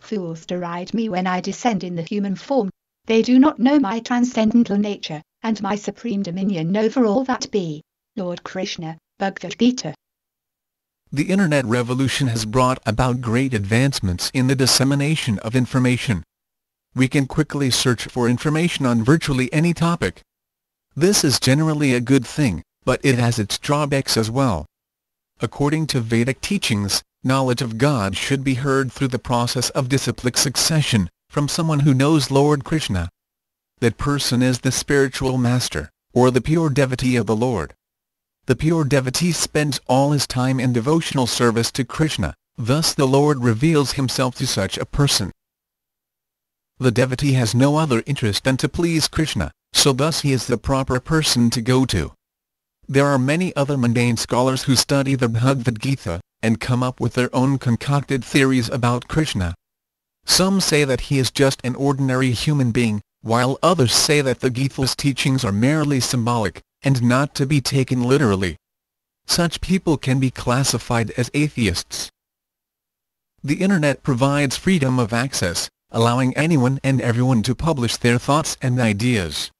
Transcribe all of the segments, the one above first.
Fools deride me when I descend in the human form. They do not know my transcendental nature, and my supreme dominion over all that be. Lord Krishna, Bhagavad-gita. The Internet revolution has brought about great advancements in the dissemination of information. We can quickly search for information on virtually any topic. This is generally a good thing, but it has its drawbacks as well. According to Vedic teachings, knowledge of God should be heard through the process of disciplic succession, from someone who knows Lord Krishna. That person is the spiritual master, or the pure devotee of the Lord. The pure devotee spends all his time in devotional service to Krishna, thus the Lord reveals himself to such a person. The devotee has no other interest than to please Krishna, so thus he is the proper person to go to. There are many other mundane scholars who study the Bhagavad-gita, and come up with their own concocted theories about Krishna. Some say that he is just an ordinary human being, while others say that the Gita's teachings are merely symbolic, and not to be taken literally. Such people can be classified as atheists. The Internet provides freedom of access, allowing anyone and everyone to publish their thoughts and ideas.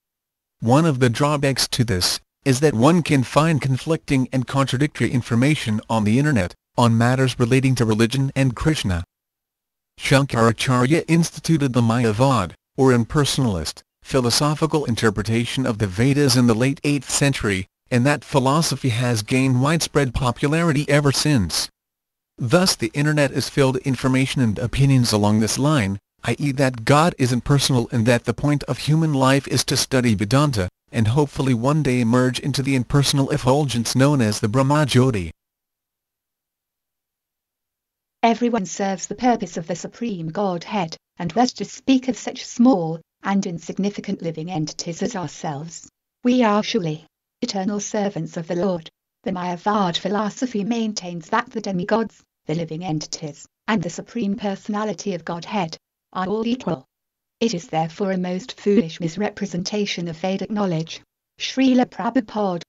One of the drawbacks to this is that one can find conflicting and contradictory information on the Internet, on matters relating to religion and Krishna. Shankaracharya instituted the Mayavad, or impersonalist, philosophical interpretation of the Vedas in the late 8th century, and that philosophy has gained widespread popularity ever since. Thus the Internet is filled with information and opinions along this line, i.e. that God is impersonal and that the point of human life is to study Vedanta, and hopefully one day emerge into the impersonal effulgence known as the Brahma-Jyoti. Everyone serves the purpose of the Supreme Godhead, and thus to speak of such small and insignificant living entities as ourselves, we are surely eternal servants of the Lord. The Mayavad philosophy maintains that the demigods, the living entities, and the Supreme Personality of Godhead are all equal. It is therefore a most foolish misrepresentation of Vedic knowledge. Srila Prabhupada.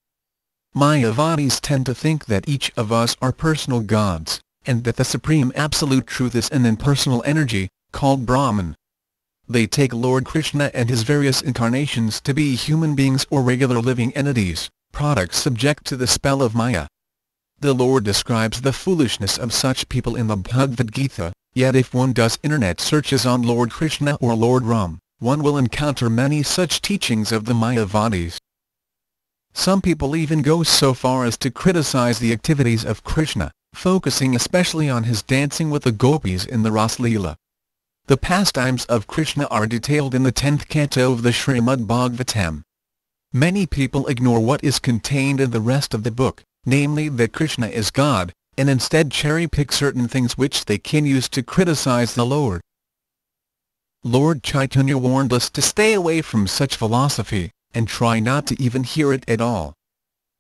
Mayavadis tend to think that each of us are personal gods, and that the Supreme Absolute Truth is an impersonal energy, called Brahman. They take Lord Krishna and his various incarnations to be human beings or regular living entities, products subject to the spell of Maya. The Lord describes the foolishness of such people in the Bhagavad-gita, yet if one does internet searches on Lord Krishna or Lord Ram, one will encounter many such teachings of the Mayavadis. Some people even go so far as to criticize the activities of Krishna, focusing especially on his dancing with the gopis in the Raslila. The pastimes of Krishna are detailed in the 10th canto of the Srimad Bhagavatam. Many people ignore what is contained in the rest of the book, namely that Krishna is God, and instead cherry-pick certain things which they can use to criticize the Lord. Lord Chaitanya warned us to stay away from such philosophy, and try not to even hear it at all.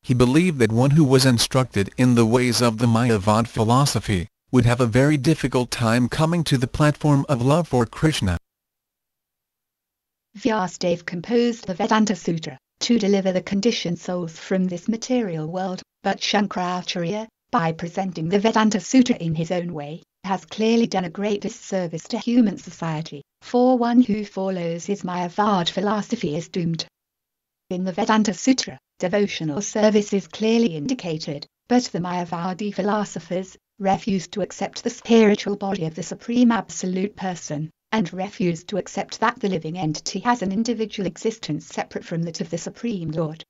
He believed that one who was instructed in the ways of the Mayavad philosophy would have a very difficult time coming to the platform of love for Krishna. Vyasadeva composed the Vedanta Sutra to deliver the conditioned souls from this material world, but Shankaracharya, by presenting the Vedanta Sutra in his own way, has clearly done a great disservice to human society, for one who follows his Mayavad philosophy is doomed. In the Vedanta Sutra, devotional service is clearly indicated, but the Mayavadi philosophers refuse to accept the spiritual body of the Supreme Absolute Person, and refuse to accept that the living entity has an individual existence separate from that of the Supreme Lord.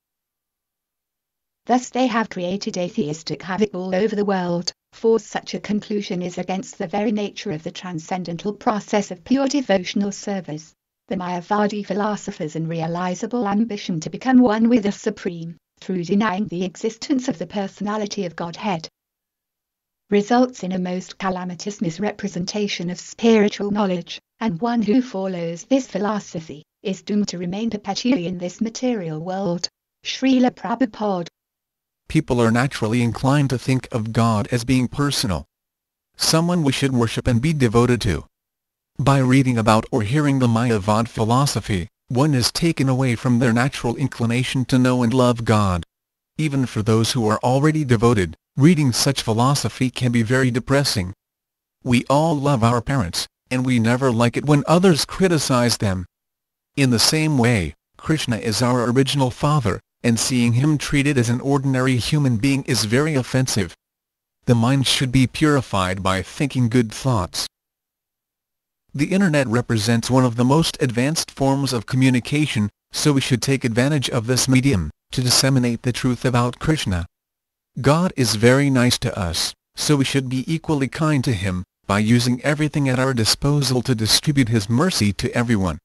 Thus they have created atheistic havoc all over the world, for such a conclusion is against the very nature of the transcendental process of pure devotional service. The Mayavadi philosophers' unrealizable ambition to become one with the Supreme, through denying the existence of the personality of Godhead, results in a most calamitous misrepresentation of spiritual knowledge, and one who follows this philosophy is doomed to remain perpetually in this material world. Srila Prabhupada. People are naturally inclined to think of God as being personal, someone we should worship and be devoted to. By reading about or hearing the Mayavad philosophy, one is taken away from their natural inclination to know and love God. Even for those who are already devoted, reading such philosophy can be very depressing. We all love our parents, and we never like it when others criticize them. In the same way, Krishna is our original father, and seeing him treated as an ordinary human being is very offensive. The mind should be purified by thinking good thoughts. The Internet represents one of the most advanced forms of communication, so we should take advantage of this medium to disseminate the truth about Krishna. God is very nice to us, so we should be equally kind to him, by using everything at our disposal to distribute his mercy to everyone.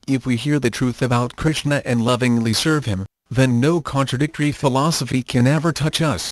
If we hear the truth about Krishna and lovingly serve him, then no contradictory philosophy can ever touch us.